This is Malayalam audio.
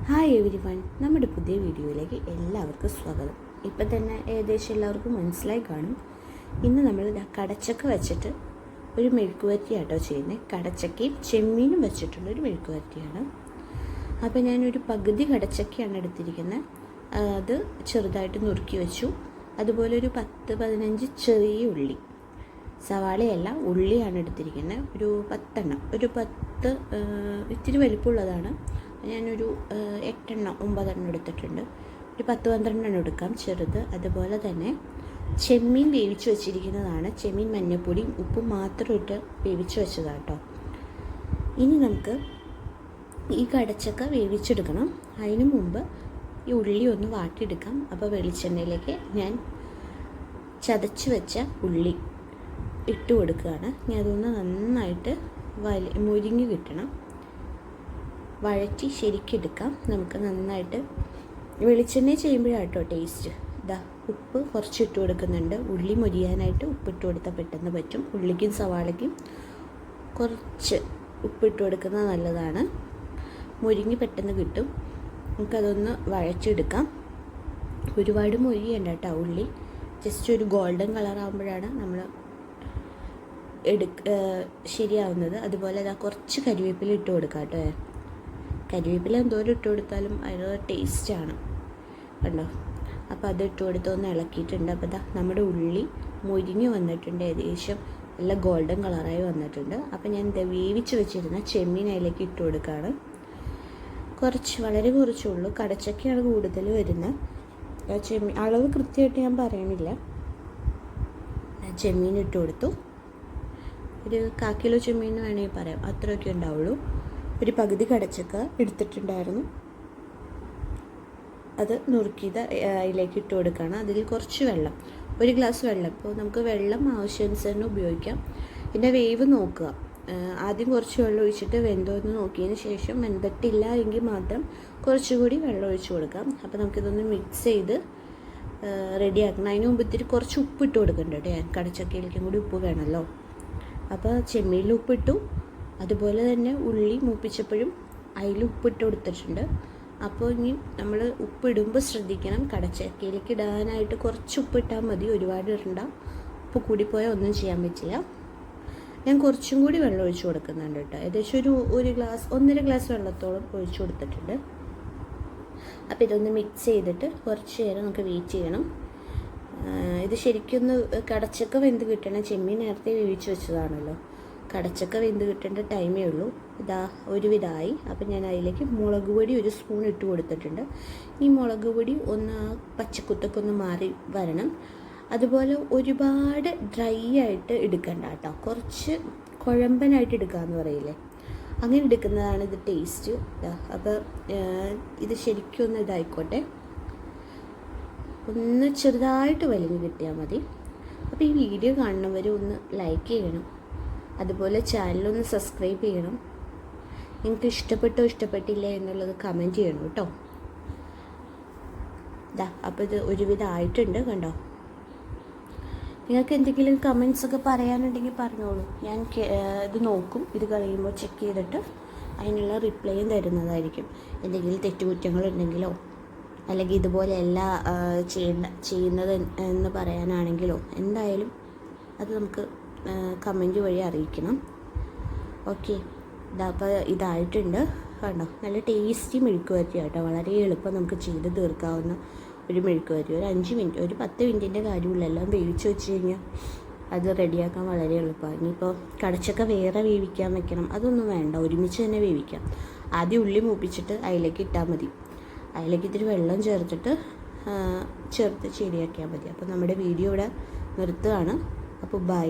ഹായ് എവരി വൺ, നമ്മുടെ പുതിയ വീഡിയോയിലേക്ക് എല്ലാവർക്കും സ്വാഗതം. ഇപ്പം തന്നെ ഏകദേശം എല്ലാവർക്കും മനസ്സിലായി കാണും. ഇന്ന് നമ്മൾ കടച്ചക്ക വെച്ചിട്ട് ഒരു മെഴുക്കുവരട്ടിയാട്ടോ ചെയ്യുന്നത്. കടച്ചക്കയും ചെമ്മീനും വെച്ചിട്ടുള്ളൊരു മെഴുക്കുവരട്ടിയാണ്. അപ്പോൾ ഞാനൊരു പകുതി കടച്ചക്കയാണ് എടുത്തിരിക്കുന്നത്. അത് ചെറുതായിട്ട് നുറുക്കി വെച്ചു. അതുപോലെ ഒരു 10-15 ചെറിയ ഉള്ളി, സവാളയല്ല ഉള്ളിയാണ് എടുത്തിരിക്കുന്നത്. ഒരു 10 എണ്ണം, ഒരു 10 ഇത്തിരി വലിപ്പമുള്ളതാണ്. ഞാനൊരു 8 എണ്ണം 9 എണ്ണം എടുത്തിട്ടുണ്ട്. ഒരു 10-12 എണ്ണം എടുക്കാം, ചെറുത്. അതുപോലെ തന്നെ ചെമ്മീൻ വേവിച്ച് വെച്ചിരിക്കുന്നതാണ്. ചെമ്മീൻ മഞ്ഞൾപ്പൊടിയും ഉപ്പും മാത്രം ഇട്ട് വേവിച്ച് വെച്ചതാണ് കേട്ടോ. ഇനി നമുക്ക് ഈ കടച്ചക്ക വേവിച്ചെടുക്കണം. അതിന് മുമ്പ് ഈ ഉള്ളി ഒന്ന് വാട്ടിയെടുക്കാം. അപ്പോൾ വെളിച്ചെണ്ണയിലേക്ക് ഞാൻ ചതച്ച് വെച്ച ഉള്ളി ഇട്ട് കൊടുക്കുകയാണ്. ഞാൻ അതൊന്ന് നന്നായിട്ട് മുരിഞ്ഞ് കിട്ടണം. വഴറ്റി ശരിക്കെടുക്കാം. നമുക്ക് നന്നായിട്ട് വെളിച്ചെണ്ണ ചെയ്യുമ്പോഴാട്ടോ ടേസ്റ്റ്. ഉപ്പ് കുറച്ച് ഇട്ട് കൊടുക്കുന്നുണ്ട്. ഉള്ളി മൊരിയാനായിട്ട് ഉപ്പിട്ട് കൊടുത്താൽ പെട്ടെന്ന് പറ്റും. ഉള്ളിക്കും സവാളയ്ക്കും കുറച്ച് ഉപ്പിട്ട് കൊടുക്കുന്നത് നല്ലതാണ്. മുരിഞ്ഞ് പെട്ടെന്ന് കിട്ടും. നമുക്കതൊന്ന് വഴച്ചെടുക്കാം. ഒരുപാട് മൊരിയണ്ട കേട്ടോ. ഉള്ളി ജസ്റ്റ് ഒരു ഗോൾഡൻ കളറാകുമ്പോഴാണ് നമ്മൾ ശരിയാവുന്നത്. അതുപോലെ കുറച്ച് കരിവേപ്പില ഇട്ട് കൊടുക്കാം കേട്ടോ. കരിവേപ്പില എന്തോരം ഇട്ട് കൊടുത്താലും അതിന് ടേസ്റ്റാണ് കണ്ടോ. അപ്പോൾ അത് ഇട്ട് കൊടുത്ത് ഒന്ന് ഇളക്കിയിട്ടുണ്ട്. അപ്പോൾ നമ്മുടെ ഉള്ളി മുരിഞ്ഞ് വന്നിട്ടുണ്ട്. ഏകദേശം നല്ല ഗോൾഡൻ കളറായി വന്നിട്ടുണ്ട്. അപ്പോൾ ഞാൻ വേവിച്ച് വെച്ചിരുന്ന ചെമ്മീൻ അതിലേക്ക് ഇട്ട് കൊടുക്കുകയാണ്. വളരെ കുറച്ചുള്ളൂ. കടച്ചക്കയാണ് കൂടുതൽ വരുന്നത്. ചെമ്മീൻ അളവ് കൃത്യമായിട്ട് ഞാൻ പറയണില്ല. ചെമ്മീൻ ഇട്ട് കൊടുത്തു. ഒരു 1/4 കിലോ ചെമ്മീൻ വേണമെങ്കിൽ പറയാം, അത്രയൊക്കെ ഉണ്ടാവുള്ളൂ. ഒരു പകുതി കടച്ചക്ക എടുത്തിട്ടുണ്ടായിരുന്നു. അത് നുറുക്കിയത് അതിലേക്ക് ഇട്ട് കൊടുക്കുകയാണ്. അതിൽ കുറച്ച് വെള്ളം, 1 ഗ്ലാസ് വെള്ളം. ഇപ്പോൾ നമുക്ക് വെള്ളം ആവശ്യാനുസരണം ഉപയോഗിക്കാം. പിന്നെ വേവ് നോക്കുക. ആദ്യം കുറച്ച് വെള്ളം ഒഴിച്ചിട്ട് വെന്തോന്ന് നോക്കിയതിന് ശേഷം വെന്തിട്ടില്ല എങ്കിൽ മാത്രം കുറച്ചുകൂടി വെള്ളം ഒഴിച്ച് കൊടുക്കാം. അപ്പോൾ നമുക്കിതൊന്ന് മിക്സ് ചെയ്ത് റെഡിയാക്കണം. അതിന് മുമ്പ് ഇത്തിരി കുറച്ച് ഉപ്പിട്ട് കൊടുക്കുന്നുണ്ട് കേട്ടോ. ഞാൻ കടച്ചക്കയിലേക്കും കൂടി ഉപ്പ് വേണമല്ലോ. അപ്പോൾ ചെമ്മീനിൽ ഉപ്പിട്ടു. അതുപോലെ തന്നെ ഉള്ളി മൂപ്പിച്ചപ്പോഴും അതിൽ ഉപ്പിട്ട് കൊടുത്തിട്ടുണ്ട്. അപ്പോൾ ഇനി നമ്മൾ ഉപ്പിടുമ്പോൾ ശ്രദ്ധിക്കണം. കടച്ചക്കയിലേക്ക് ഇടാനായിട്ട് കുറച്ച് ഉപ്പിട്ടാൽ മതി, ഒരുപാട് ഇടണ്ട. ഉപ്പ് കൂടിപ്പോയാൽ ഒന്നും ചെയ്യാൻ പറ്റില്ല. ഞാൻ കുറച്ചും കൂടി വെള്ളം ഒഴിച്ച് കൊടുക്കുന്നുണ്ട് കേട്ടോ. ഏകദേശം ഒരു ഗ്ലാസ് 1.5 ഗ്ലാസ് വെള്ളത്തോളം ഒഴിച്ച് കൊടുത്തിട്ടുണ്ട്. അപ്പോൾ ഇതൊന്ന് മിക്സ് ചെയ്തിട്ട് കുറച്ച് നേരം നമുക്ക് വെയിറ്റ് ചെയ്യണം. ഇത് ശരിക്കൊന്ന് കടച്ചക്ക വെന്ത് കിട്ടണം. ചെമ്മീൻ നേരത്തെ വേവിച്ച് വെച്ചതാണല്ലോ. കടച്ചക്ക വെന്ത് കിട്ടേണ്ട ടൈമേ ഉള്ളൂ. ഒരുവിധമായി. അപ്പം ഞാൻ അതിലേക്ക് മുളക് പൊടി 1 സ്പൂൺ ഇട്ട് കൊടുത്തിട്ടുണ്ട്. ഈ മുളക് പൊടി ഒന്ന് പച്ചക്കുത്തൊക്കെ ഒന്ന് മാറി വരണം. അതുപോലെ ഒരുപാട് ഡ്രൈ ആയിട്ട് എടുക്കണ്ട കേട്ടോ. കുറച്ച് കുഴമ്പനായിട്ട് എടുക്കാമെന്ന് പറയില്ലേ, അങ്ങനെ എടുക്കുന്നതാണ് ഇത് ടേസ്റ്റ്. അപ്പോൾ ഇത് ശരിക്കും ഒന്ന് ഇതായിക്കോട്ടെ. ഒന്ന് ചെറുതായിട്ട് വലിഞ്ഞ് കിട്ടിയാൽ മതി. അപ്പോൾ ഈ വീഡിയോ കാണുന്നവർ ഒന്ന് ലൈക്ക് ചെയ്യണം. അതുപോലെ ചാനലൊന്ന് സബ്സ്ക്രൈബ് ചെയ്യണം. നിങ്ങൾക്ക് ഇഷ്ടപ്പെട്ടോ ഇഷ്ടപ്പെട്ടില്ല എന്നുള്ളത് കമൻറ്റ് ചെയ്യണം കേട്ടോ. അപ്പോൾ ഇത് ഒരുവിധം ആയിട്ടുണ്ട് കണ്ടോ. നിങ്ങൾക്ക് എന്തെങ്കിലും കമൻസൊക്കെ പറയാനുണ്ടെങ്കിൽ പറഞ്ഞോളൂ. ഞാൻ ഇത് നോക്കും. ഇത് കഴിയുമ്പോൾ ചെക്ക് ചെയ്തിട്ട് അതിനുള്ള റിപ്ലൈയും തരുന്നതായിരിക്കും. എന്തെങ്കിലും തെറ്റുകുറ്റങ്ങളുണ്ടെങ്കിലോ അല്ലെങ്കിൽ ഇതുപോലെ എല്ലാ ചെയ്യുന്നത് എന്ന് പറയാനാണെങ്കിലോ എന്തായാലും അത് നമുക്ക് കമൻറ്റ് വഴി അറിയിക്കണം. ഓക്കെ, അപ്പോൾ ഇതായിട്ടുണ്ട് കണ്ടോ. നല്ല ടേസ്റ്റി മെഴുക്കുവരട്ടി കേട്ടോ. വളരെ എളുപ്പം നമുക്ക് ചെയ്ത് തീർക്കാവുന്ന ഒരു മെഴുക്കുവരട്ടി. ഒരു 5 മിനിറ്റ്, ഒരു 10 മിനിറ്റിൻ്റെ കാര്യമുള്ളൂ. എല്ലാം വേവിച്ച് വെച്ച് കഴിഞ്ഞാൽ അത് റെഡിയാക്കാൻ വളരെ എളുപ്പമാണ്. ഇനിയിപ്പോൾ കടച്ചക്ക വേറെ വേവിക്കാൻ വെക്കണം, അതൊന്നും വേണ്ട. ഒരുമിച്ച് തന്നെ വേവിക്കാം. ആദ്യം ഉള്ളി മൂപ്പിച്ചിട്ട് അതിലേക്ക് ഇട്ടാൽ മതി. അതിലേക്ക് ഇത്തിരി വെള്ളം ചേർത്ത് ശരിയാക്കിയാൽ മതി. അപ്പോൾ നമ്മുടെ വീഡിയോ ഇവിടെ നിർത്തുകയാണ്. അപ്പോൾ ബൈ.